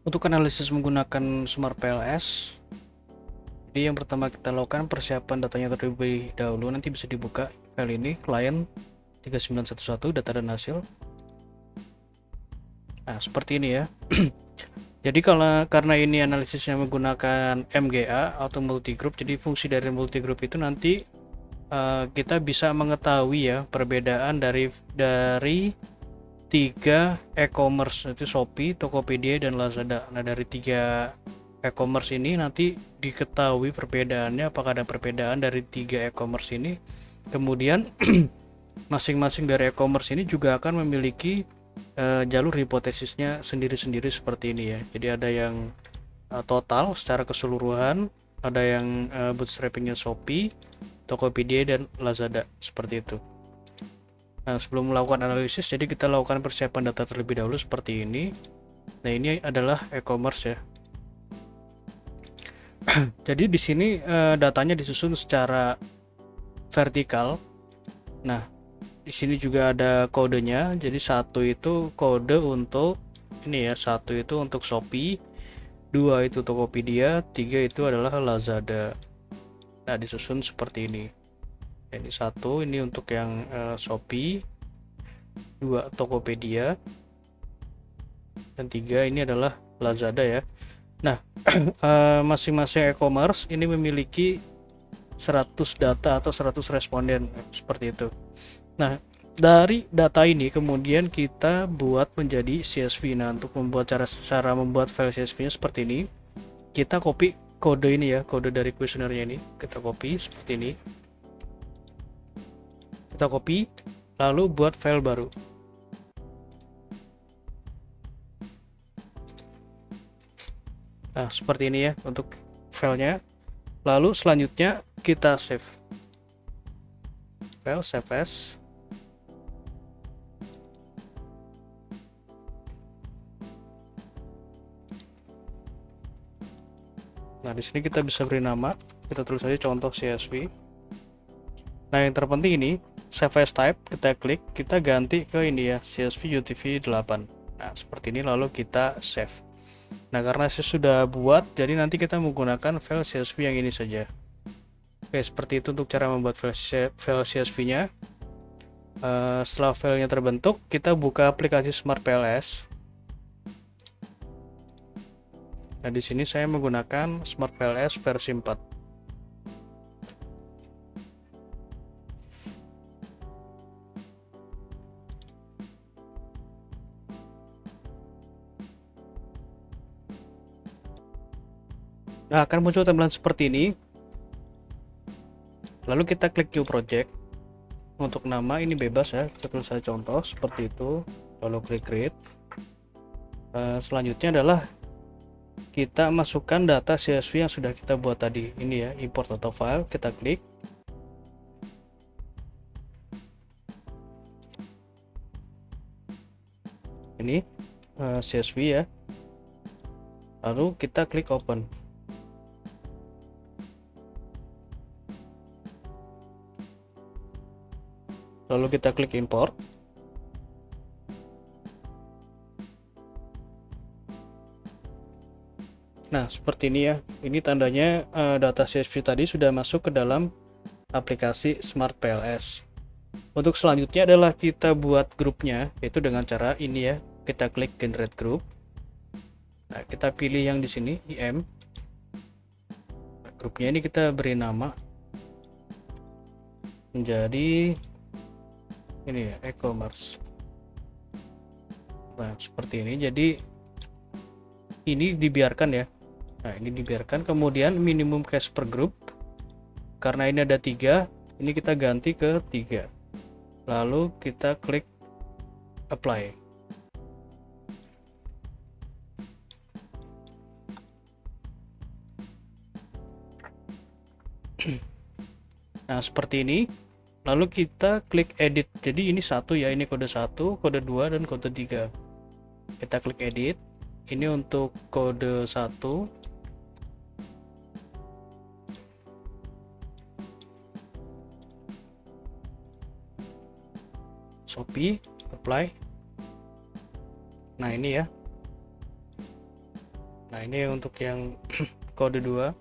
Untuk analisis menggunakan Smart PLS, jadi yang pertama kita lakukan persiapan datanya terlebih dahulu. Nanti bisa dibuka file ini, client 3911 data dan hasil. Nah, seperti ini ya. Jadi karena ini analisisnya menggunakan MGA atau multi group, jadi fungsi dari multi group itu nanti kita bisa mengetahui ya perbedaan dari tiga e-commerce, itu Shopee, Tokopedia, dan Lazada. Nah, dari tiga e-commerce ini nanti diketahui perbedaannya, apakah ada perbedaan dari tiga e-commerce ini. Kemudian masing-masing dari e-commerce ini juga akan memiliki jalur hipotesisnya sendiri-sendiri seperti ini ya. Jadi ada yang total secara keseluruhan, ada yang bootstrappingnya Shopee, Tokopedia, dan Lazada seperti itu. Nah, sebelum melakukan analisis, jadi kita lakukan persiapan data terlebih dahulu seperti ini. Nah, ini adalah e-commerce ya. Jadi di sini datanya disusun secara vertikal. Nah, di sini juga ada kodenya. Jadi satu itu kode untuk ini ya, satu itu untuk Shopee, dua itu Tokopedia, tiga itu adalah Lazada. Nah, disusun seperti ini. Ini satu, ini untuk yang Shopee, dua Tokopedia, dan tiga ini adalah Lazada ya. Nah, masing-masing e-commerce ini memiliki 100 data atau 100 responden seperti itu. Nah, dari data ini kemudian kita buat menjadi CSV. Nah, untuk membuat cara membuat file CSV-nya seperti ini, kita copy kode ini ya, kode dari kuesionernya ini, kita copy seperti ini. Kita copy, lalu buat file baru. Nah, seperti ini ya untuk filenya. Lalu selanjutnya kita save. File save as. Nah, di sini kita bisa beri nama. Kita tulis saja contoh CSV. Nah, yang terpenting ini save as type, kita klik, kita ganti ke ini ya, CSV UTF 8. Nah, seperti ini lalu kita save. Nah, karena saya sudah buat, jadi nanti kita menggunakan file CSV yang ini saja. Oke, seperti itu untuk cara membuat file CSV-nya. Setelah filenya terbentuk, kita buka aplikasi Smart PLS. Nah, di sini saya menggunakan Smart PLS versi 4. Nah, akan muncul tampilan seperti ini. Lalu kita klik New Project. Untuk nama ini bebas ya, kita tulis saja contoh seperti itu. Lalu klik Create. Selanjutnya adalah kita masukkan data CSV yang sudah kita buat tadi. Ini ya, import data file, kita klik. Ini CSV ya. Lalu kita klik Open. Lalu kita klik Import. Nah, seperti ini ya. Ini tandanya data CSV tadi sudah masuk ke dalam aplikasi Smart PLS. Untuk selanjutnya adalah kita buat grupnya, yaitu dengan cara ini ya. Kita klik Generate Group. Nah, kita pilih yang di sini, IM. Nah, grupnya ini kita beri nama menjadi ini ya, e-commerce. Nah, seperti ini. Jadi ini dibiarkan ya. Nah, ini dibiarkan. Kemudian minimum cache per group, karena ini ada 3, ini kita ganti ke 3. Lalu kita klik apply. Nah, seperti ini. Lalu kita klik edit. Jadi ini satu ya, ini kode 1, kode 2, dan kode 3. Kita klik edit. Ini untuk kode 1. Shopee, apply. Nah, ini ya. Nah, ini untuk yang kode 2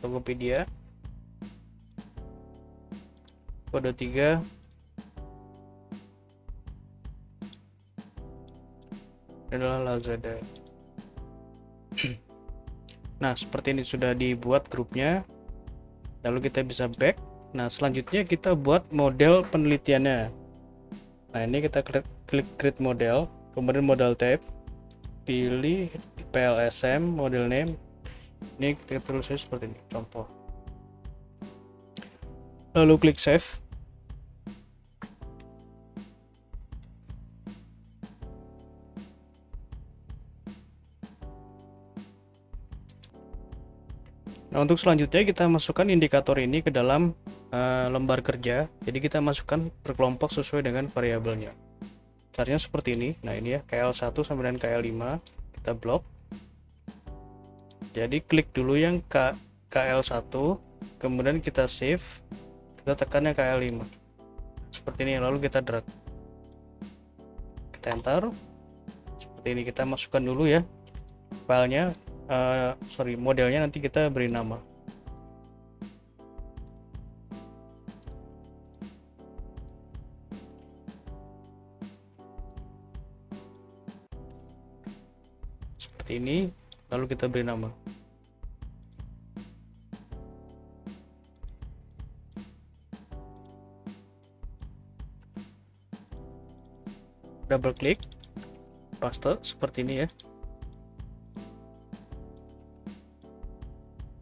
Tokopedia, kode 3 adalah Lazada. Nah, seperti ini sudah dibuat grupnya. Lalu kita bisa back. Nah, selanjutnya kita buat model penelitiannya. Nah, ini kita klik create model, kemudian model type, pilih PLSM model name. Ini kita tulisnya seperti ini, contoh. Lalu klik save. Nah, untuk selanjutnya kita masukkan indikator ini ke dalam lembar kerja. Jadi kita masukkan berkelompok sesuai dengan variabelnya. Caranya seperti ini. Nah, ini ya, KL1 sampai dengan KL5 kita blok. Jadi klik dulu yang KL1, kemudian kita save, kita tekan yang KL5. Seperti ini, lalu kita drag. Kita enter. Seperti ini, kita masukkan dulu ya filenya. Modelnya nanti kita beri nama. Seperti ini, lalu kita beri nama. Double klik, paste seperti ini ya.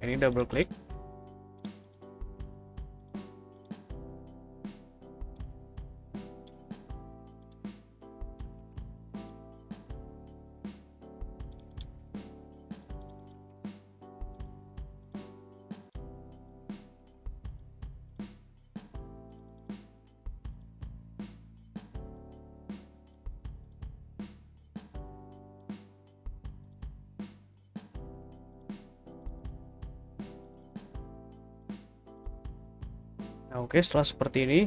Ini double klik. Nah, oke, setelah seperti ini,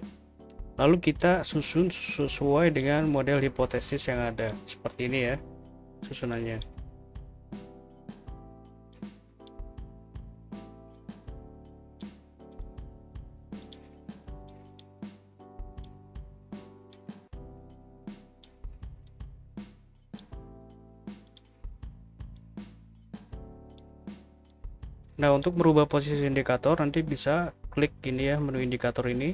lalu kita susun sesuai dengan model hipotesis yang ada. Seperti ini ya, susunannya. Nah, untuk merubah posisi indikator nanti bisa klik ini ya, menu indikator ini.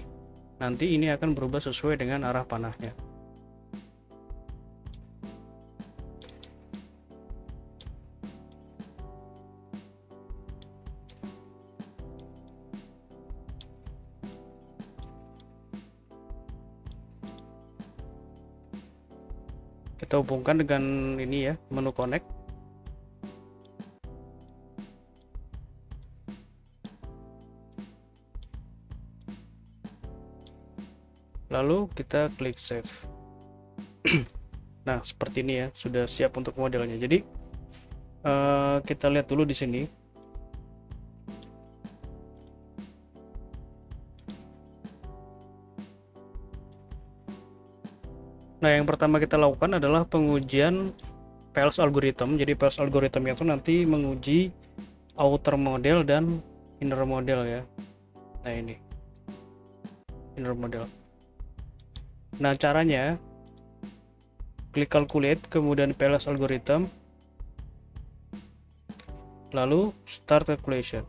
Nanti ini akan berubah sesuai dengan arah panahnya. Kita hubungkan dengan ini ya, menu connect. Lalu kita klik save. Nah, seperti ini ya, sudah siap untuk modelnya. Jadi kita lihat dulu di sini. Nah, yang pertama kita lakukan adalah pengujian PLS algorithm. Jadi PLS algorithm itu nanti menguji outer model dan inner model ya. Nah, ini inner model. Nah, caranya klik calculate, kemudian PLS algorithm, lalu start calculation.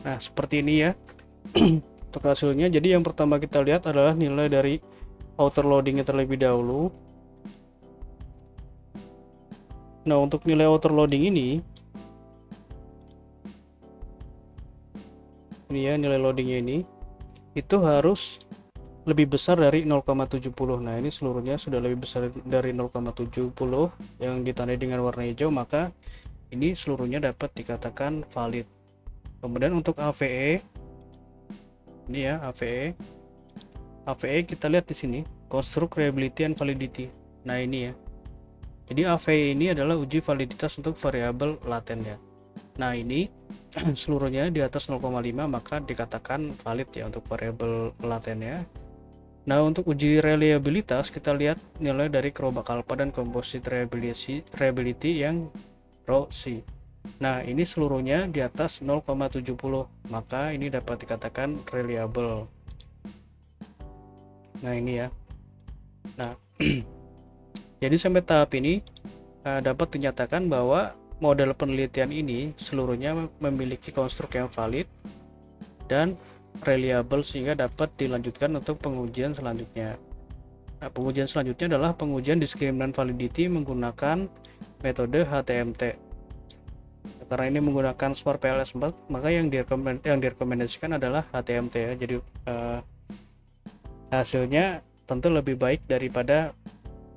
Nah, seperti ini ya untuk hasilnya. Jadi yang pertama kita lihat adalah nilai dari outer loadingnya terlebih dahulu. Nah, untuk nilai outer loading ini ya, nilai loadingnya ini itu harus lebih besar dari 0,70. Nah, ini seluruhnya sudah lebih besar dari 0,70 yang ditandai dengan warna hijau, maka ini seluruhnya dapat dikatakan valid. Kemudian untuk AVE, ini ya AVE kita lihat di sini, construct reliability and validity. Nah, ini ya. Jadi AVE ini adalah uji validitas untuk variabel laten ya. Nah, ini seluruhnya di atas 0,5 maka dikatakan valid ya untuk variabel latennya. Nah, untuk uji reliabilitas kita lihat nilai dari kerombak alpha dan composite reliability yang row C. Nah, ini seluruhnya di atas 0,70 maka ini dapat dikatakan reliable. Nah, ini ya. Nah, jadi sampai tahap ini dapat dinyatakan bahwa model penelitian ini seluruhnya memiliki konstruk yang valid dan reliable sehingga dapat dilanjutkan untuk pengujian selanjutnya. Nah, pengujian selanjutnya adalah pengujian discriminant validity menggunakan metode HTMT. Karena ini menggunakan SmartPLS 4, maka yang direkomendasikan adalah HTMT ya. Jadi hasilnya tentu lebih baik daripada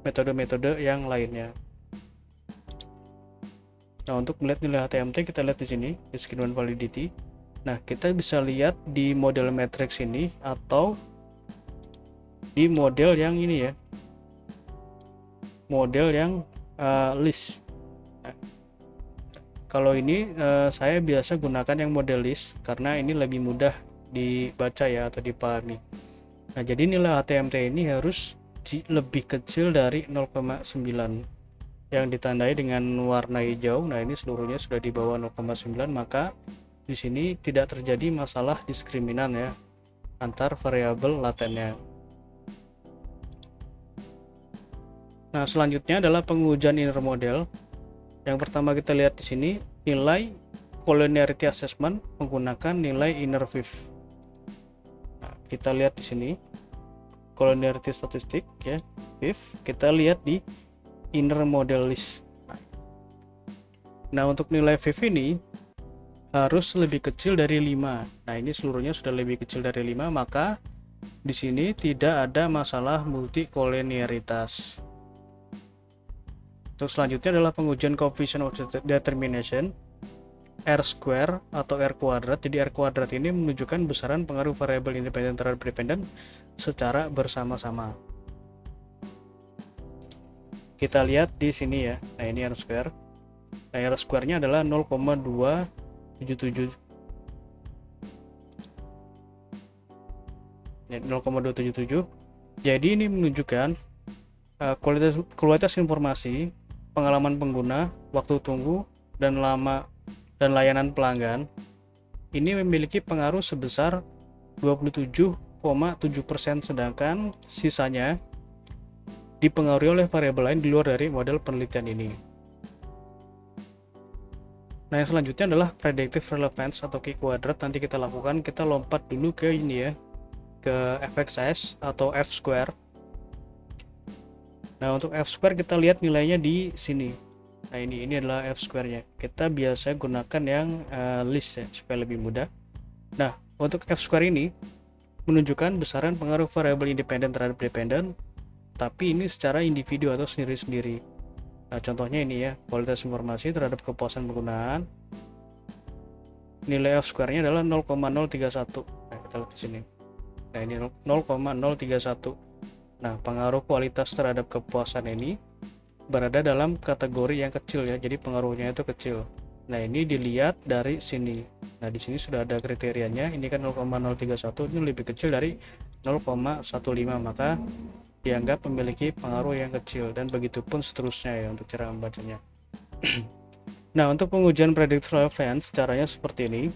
metode-metode yang lainnya. Nah, untuk melihat nilai HTMT kita lihat di sini, discriminant validity. Nah, kita bisa lihat di model matrix ini atau di model yang ini ya, model yang list. Nah, kalau ini saya biasa gunakan yang model list karena ini lebih mudah dibaca ya atau dipahami. Nah, jadi nilai HTMT ini harus lebih kecil dari 0,9 yang ditandai dengan warna hijau. Nah, ini seluruhnya sudah di bawah 0,9 maka di sini tidak terjadi masalah diskriminan ya antar variabel latennya. Nah, selanjutnya adalah pengujian inner model. Yang pertama kita lihat di sini nilai collinearity assessment menggunakan nilai inner VIF. Nah, kita lihat di sini collinearity statistik ya, VIF. Kita lihat di inner model list. Nah, untuk nilai VIF ini harus lebih kecil dari 5. Nah, ini seluruhnya sudah lebih kecil dari 5 maka di sini tidak ada masalah multicollinearitas. Untuk selanjutnya adalah pengujian coefficient of determination R square atau R kuadrat. Jadi R kuadrat ini menunjukkan besaran pengaruh variabel independen terhadap dependen secara bersama-sama. Kita lihat di sini ya. Nah, ini R square. Nah, R square-nya adalah 0,277. 0,277. Jadi ini menunjukkan kualitas informasi, pengalaman pengguna, waktu tunggu, dan layanan pelanggan ini memiliki pengaruh sebesar 27,7%, sedangkan sisanya dipengaruhi oleh variabel lain di luar dari model penelitian ini. Nah, yang selanjutnya adalah predictive relevance atau Q kuadrat. Nanti kita lakukan, kita lompat dulu ke ini ya, ke fxs atau F square. Nah, untuk F square kita lihat nilainya di sini. Nah, ini adalah F square-nya. Kita biasa gunakan yang list ya supaya lebih mudah. Nah, untuk F square ini menunjukkan besaran pengaruh variabel independen terhadap dependen, tapi ini secara individu atau sendiri-sendiri. Nah, contohnya ini ya, kualitas informasi terhadap kepuasan penggunaan. Nilai F square-nya adalah 0,031. Nah, kita lihat di sini. Nah, ini 0,031. Nah, pengaruh kualitas terhadap kepuasan ini berada dalam kategori yang kecil ya, jadi pengaruhnya itu kecil. Nah, ini dilihat dari sini. Nah, di sini sudah ada kriterianya. Ini kan 0,031, ini lebih kecil dari 0,15, maka dianggap memiliki pengaruh yang kecil, dan begitu pun seterusnya ya untuk cara membacanya. Nah, untuk pengujian predictive relevance caranya seperti ini.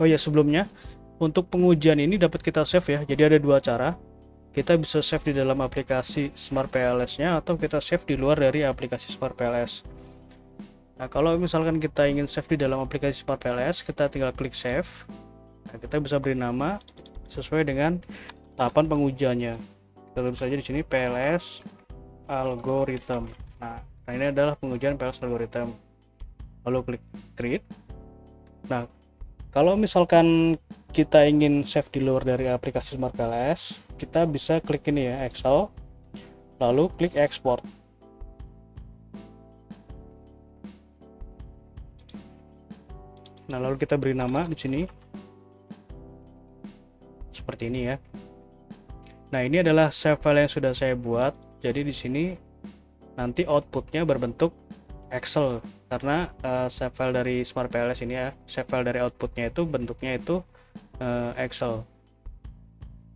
Oh ya, sebelumnya untuk pengujian ini dapat kita save ya. Jadi ada dua cara. Kita bisa save di dalam aplikasi SmartPLS-nya atau kita save di luar dari aplikasi SmartPLS. Nah, kalau misalkan kita ingin save di dalam aplikasi SmartPLS, kita tinggal klik save. Nah, kita bisa beri nama sesuai dengan tahapan pengujiannya. Kita tulis saja di sini PLS algorithm. Nah, ini adalah pengujian PLS algorithm. Lalu klik create. Nah, kalau misalkan kita ingin save di luar dari aplikasi SmartPLS, kita bisa klik ini ya, Excel, lalu klik export. Nah, lalu kita beri nama di sini seperti ini ya. Nah, ini adalah save file yang sudah saya buat. Jadi di sini nanti outputnya berbentuk Excel, karena save file dari Smart PLS ini ya, save file dari outputnya itu bentuknya itu Excel.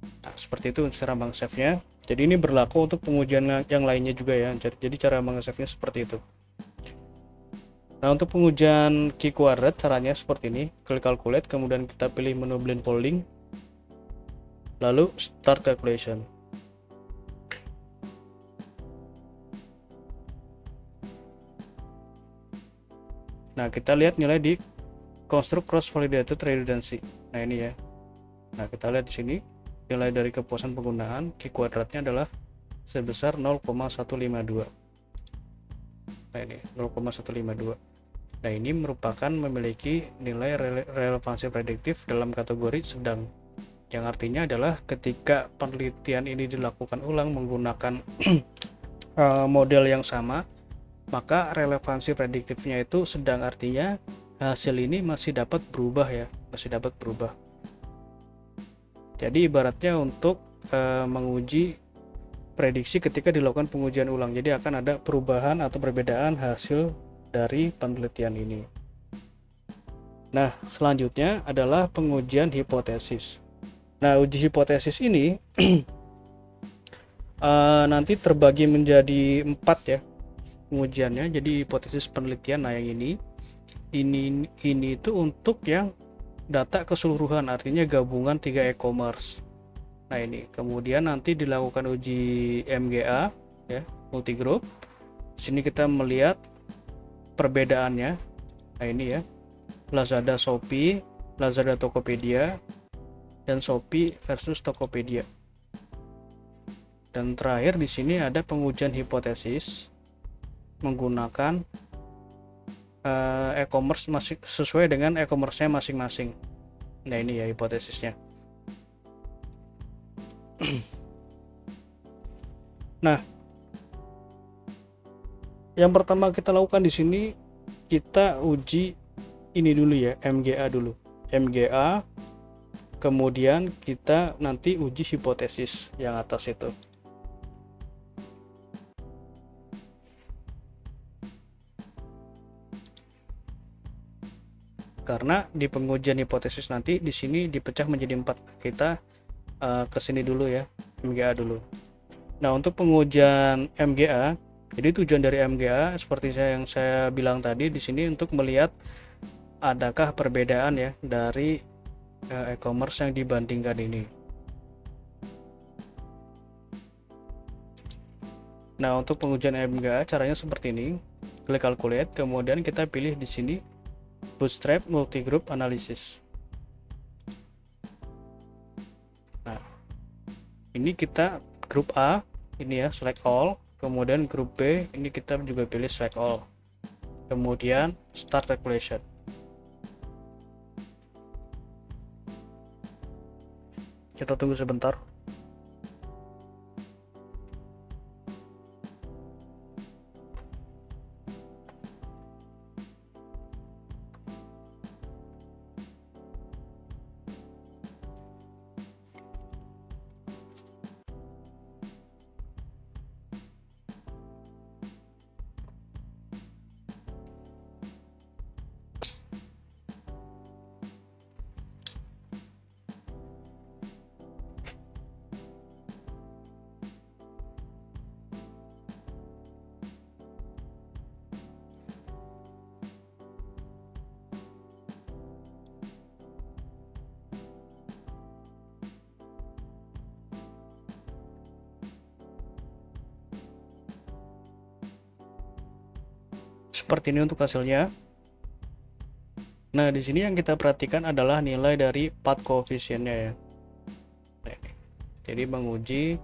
Nah, seperti itu cara meng-save-nya. Jadi ini berlaku untuk pengujian yang lainnya juga ya. Jadi cara meng-save-nya seperti itu. Nah, untuk pengujian key quadrat caranya seperti ini. Klik calculate, kemudian kita pilih menu blend folding, lalu start calculation. Nah, kita lihat nilai di construct cross validated redundancy. Nah, ini ya. Nah, kita lihat di sini nilai dari kepuasan penggunaan key quadratnya adalah sebesar 0,152. Nah, ini 0,152. Nah, ini merupakan memiliki nilai relevansi prediktif dalam kategori sedang, yang artinya adalah ketika penelitian ini dilakukan ulang menggunakan model yang sama, maka relevansi prediktifnya itu sedang, artinya hasil ini masih dapat berubah ya, masih dapat berubah. Jadi ibaratnya untuk menguji prediksi ketika dilakukan pengujian ulang, jadi akan ada perubahan atau perbedaan hasil dari penelitian ini. Nah, selanjutnya adalah pengujian hipotesis. Nah, uji hipotesis ini nanti terbagi menjadi 4 ya pengujiannya. Jadi hipotesis penelitian, nah yang ini itu untuk yang data keseluruhan, artinya gabungan 3 e-commerce. Nah, ini kemudian nanti dilakukan uji MGA ya, multi group. Sini kita melihat perbedaannya. Nah, ini ya, Lazada Shopee, Lazada Tokopedia, dan Shopee versus Tokopedia. Dan terakhir di sini ada pengujian hipotesis menggunakan e-commerce sesuai dengan e-commerce-nya masing-masing. Nah, ini ya hipotesisnya. Nah, yang pertama kita lakukan di sini, kita uji ini dulu ya, MGA dulu. MGA, kemudian kita nanti uji hipotesis yang atas itu. Karena di pengujian hipotesis nanti di sini dipecah menjadi 4. Kita ke sini dulu ya, MGA dulu. Nah, untuk pengujian MGA, jadi tujuan dari MGA seperti yang saya bilang tadi di sini untuk melihat adakah perbedaan ya dari e-commerce yang dibandingkan ini. Nah, untuk pengujian MGA caranya seperti ini. Klik calculate, kemudian kita pilih di sini Bootstrap Multigroup Analysis. Nah, ini kita grup A, ini ya, select all. Kemudian grup B, ini kita juga pilih select all. Kemudian start calculation. Kita tunggu sebentar. Seperti ini untuk hasilnya. Nah, di sini yang kita perhatikan adalah nilai dari path koefisiennya ya. Jadi menguji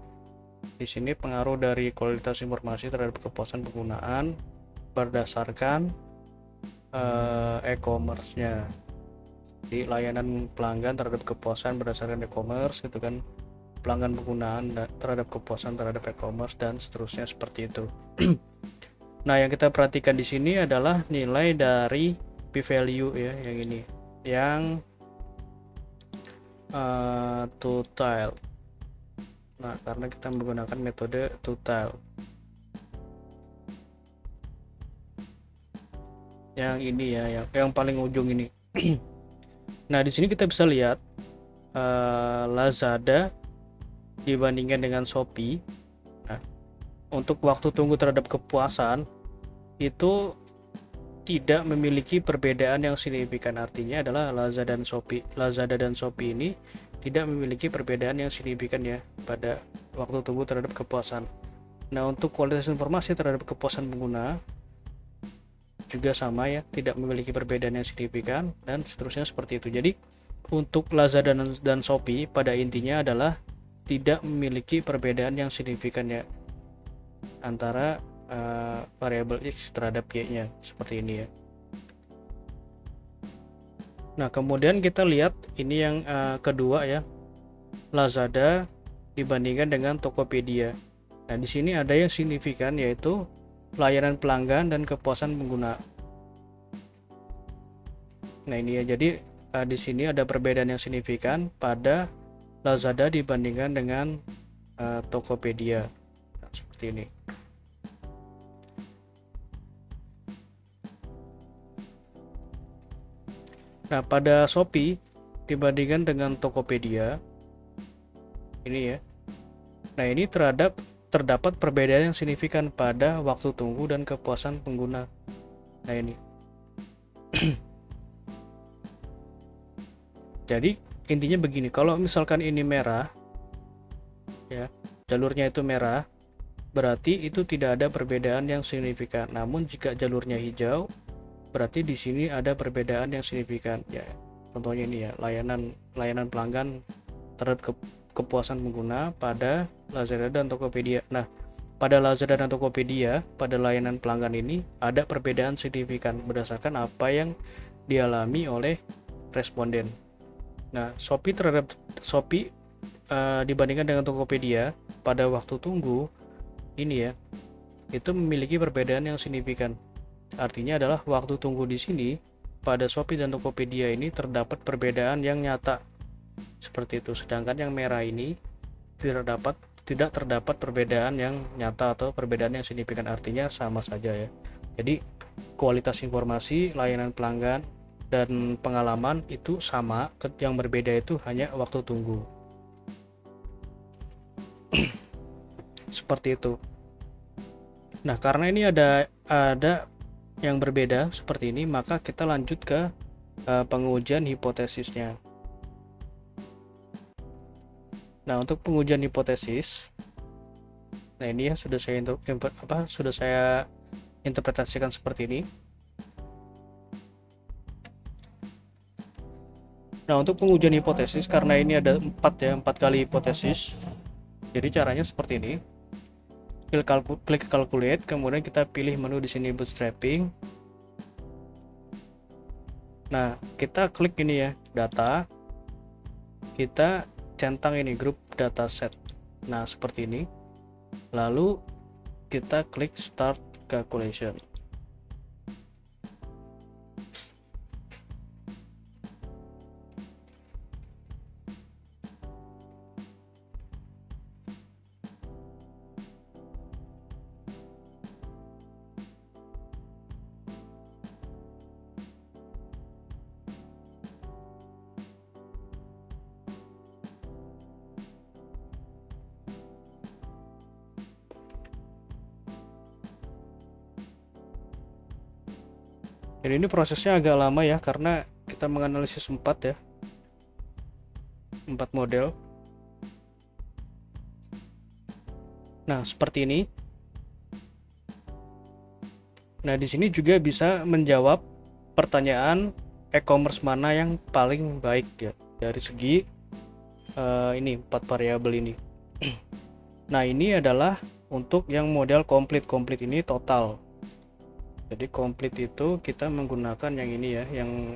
di sini pengaruh dari kualitas informasi terhadap kepuasan penggunaan berdasarkan e-commerce-nya. Di layanan pelanggan terhadap kepuasan berdasarkan e-commerce gitu kan, pelanggan penggunaan terhadap kepuasan terhadap e-commerce, dan seterusnya seperti itu. Nah, yang kita perhatikan di sini adalah nilai dari p-value ya, yang ini, yang two-tile. Nah, karena kita menggunakan metode two-tile. Yang ini ya, yang paling ujung ini. Nah, di sini kita bisa lihat Lazada dibandingkan dengan Shopee. Nah, untuk waktu tunggu terhadap kepuasan itu tidak memiliki perbedaan yang signifikan. Artinya adalah Lazada dan Shopee ini tidak memiliki perbedaan yang signifikan ya pada waktu tunggu terhadap kepuasan. Nah, untuk kualitas informasi terhadap kepuasan pengguna juga sama ya, tidak memiliki perbedaan yang signifikan dan seterusnya seperti itu. Jadi untuk Lazada dan Shopee pada intinya adalah tidak memiliki perbedaan yang signifikan ya antara variabel X terhadap Y-nya seperti ini ya. Nah, kemudian kita lihat ini yang kedua ya, Lazada dibandingkan dengan Tokopedia. Nah, di sini ada yang signifikan yaitu pelayanan pelanggan dan kepuasan pengguna. Nah, ini ya. Jadi di sini ada perbedaan yang signifikan pada Lazada dibandingkan dengan Tokopedia. Nah, seperti ini. Nah, pada Shopee dibandingkan dengan Tokopedia ini ya. Nah, ini terdapat perbedaan yang signifikan pada waktu tunggu dan kepuasan pengguna. Nah, ini. Jadi intinya begini, kalau misalkan ini merah ya, jalurnya itu merah, berarti itu tidak ada perbedaan yang signifikan. Namun jika jalurnya hijau, berarti di sini ada perbedaan yang signifikan ya. Contohnya ini ya, layanan pelanggan terhadap kepuasan pengguna pada Lazada dan Tokopedia. Nah, pada Lazada dan Tokopedia, pada layanan pelanggan ini ada perbedaan signifikan berdasarkan apa yang dialami oleh responden. Nah, Shopee dibandingkan dengan Tokopedia pada waktu tunggu ini ya, itu memiliki perbedaan yang signifikan. Artinya adalah waktu tunggu di sini pada Shopee dan Tokopedia ini terdapat perbedaan yang nyata seperti itu, sedangkan yang merah ini tidak terdapat perbedaan yang nyata atau perbedaan yang signifikan. Artinya sama saja ya. Jadi kualitas informasi, layanan pelanggan dan pengalaman itu sama, yang berbeda itu hanya waktu tunggu. Seperti itu. Nah, karena ini ada yang berbeda seperti ini, maka kita lanjut ke pengujian hipotesisnya. Nah, untuk pengujian hipotesis, nah ini ya sudah saya interpretasikan seperti ini. Nah, untuk pengujian hipotesis, karena ini ada 4 kali hipotesis, jadi caranya seperti ini. Klik calculate, kemudian kita pilih menu di sini bootstrapping. Nah, kita klik ini ya, data. Kita centang ini grup dataset. Nah, seperti ini. Lalu kita klik start calculation. Dan ini prosesnya agak lama ya, karena kita menganalisis 4 model. Nah, seperti ini. Nah, di sini juga bisa menjawab pertanyaan e-commerce mana yang paling baik ya dari segi ini 4 variabel ini. Nah, ini adalah untuk yang model komplit ini total. Jadi komplit itu kita menggunakan yang ini ya, yang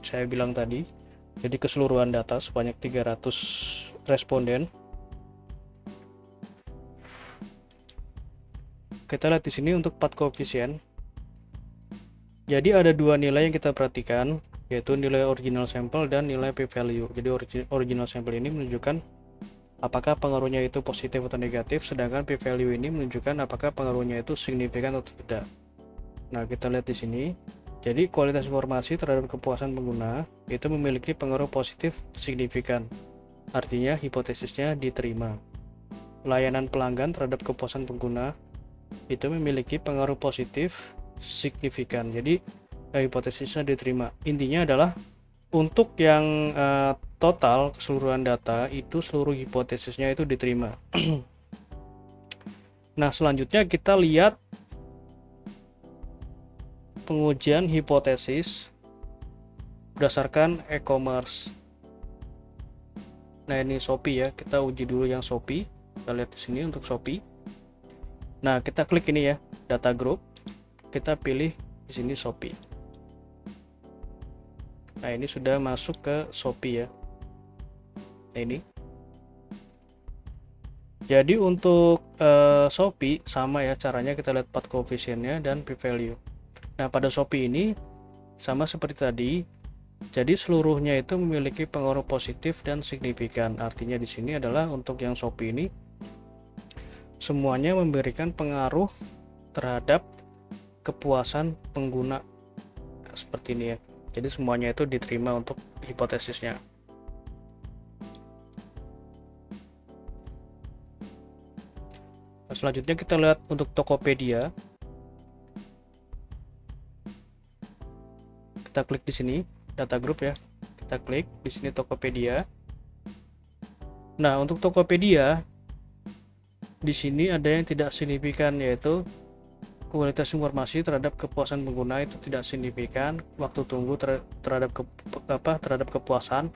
saya bilang tadi. Jadi keseluruhan data sebanyak 300 responden. Kita lihat di sini untuk 4 koefisien. Jadi ada 2 nilai yang kita perhatikan, yaitu nilai original sample dan nilai p-value. Jadi original sample ini menunjukkan apakah pengaruhnya itu positif atau negatif, sedangkan p-value ini menunjukkan apakah pengaruhnya itu signifikan atau tidak. Nah, kita lihat di sini. Jadi kualitas informasi terhadap kepuasan pengguna itu memiliki pengaruh positif signifikan. Artinya hipotesisnya diterima. Layanan pelanggan terhadap kepuasan pengguna itu memiliki pengaruh positif signifikan. Jadi hipotesisnya diterima. Intinya adalah untuk yang total keseluruhan data itu seluruh hipotesisnya itu diterima. Nah, selanjutnya kita lihat pengujian hipotesis berdasarkan e-commerce. Nah, ini Shopee ya. Kita uji dulu yang Shopee. Kita lihat di sini untuk Shopee. Nah, kita klik ini ya, data group. Kita pilih di sini Shopee. Nah, ini sudah masuk ke Shopee ya. Nah, ini. Jadi untuk Shopee sama ya caranya, kita lihat path coefficient-nya dan p-value. Nah, pada Shopee ini sama seperti tadi. Jadi seluruhnya itu memiliki pengaruh positif dan signifikan. Artinya di sini adalah untuk yang Shopee ini semuanya memberikan pengaruh terhadap kepuasan pengguna. Nah, seperti ini ya. Jadi semuanya itu diterima untuk hipotesisnya. Nah, selanjutnya kita lihat untuk Tokopedia. Kita klik di sini data group ya. Kita klik di sini Tokopedia. Nah, untuk Tokopedia di sini ada yang tidak signifikan, yaitu kualitas informasi terhadap kepuasan pengguna itu tidak signifikan. Waktu tunggu terhadap kepuasan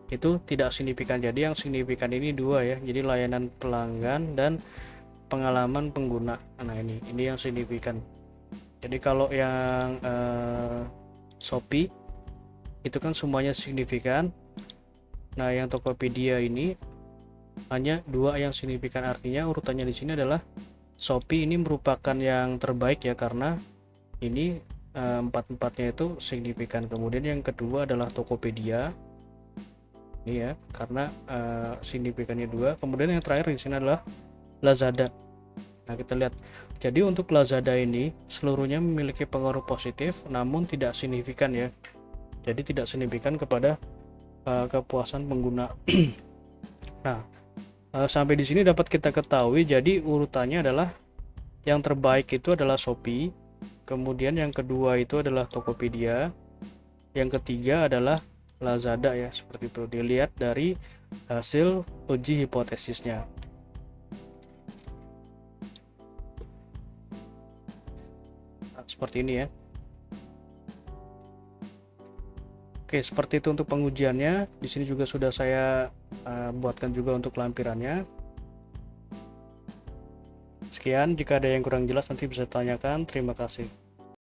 itu tidak signifikan. Jadi yang signifikan ini dua ya. Jadi layanan pelanggan dan pengalaman pengguna. Nah, ini yang signifikan. Jadi kalau yang Shopee itu kan semuanya signifikan. Nah, yang Tokopedia ini hanya dua yang signifikan. Artinya urutannya di sini adalah Shopee ini merupakan yang terbaik ya, karena ini empat-empatnya itu signifikan. Kemudian yang kedua adalah Tokopedia. Ini ya, karena signifikannya dua. Kemudian yang terakhir di sini adalah Lazada. Nah, kita lihat. Jadi untuk Lazada ini seluruhnya memiliki pengaruh positif namun tidak signifikan ya. Jadi tidak signifikan kepada kepuasan pengguna. Nah, sampai di sini dapat kita ketahui, jadi urutannya adalah yang terbaik itu adalah Shopee, kemudian yang kedua itu adalah Tokopedia, yang ketiga adalah Lazada ya, seperti itu dilihat dari hasil uji hipotesisnya. Nah, seperti ini ya. Oke, seperti itu untuk pengujiannya. Di sini juga sudah saya buatkan juga untuk lampirannya. Sekian, jika ada yang kurang jelas nanti bisa tanyakan. Terima kasih.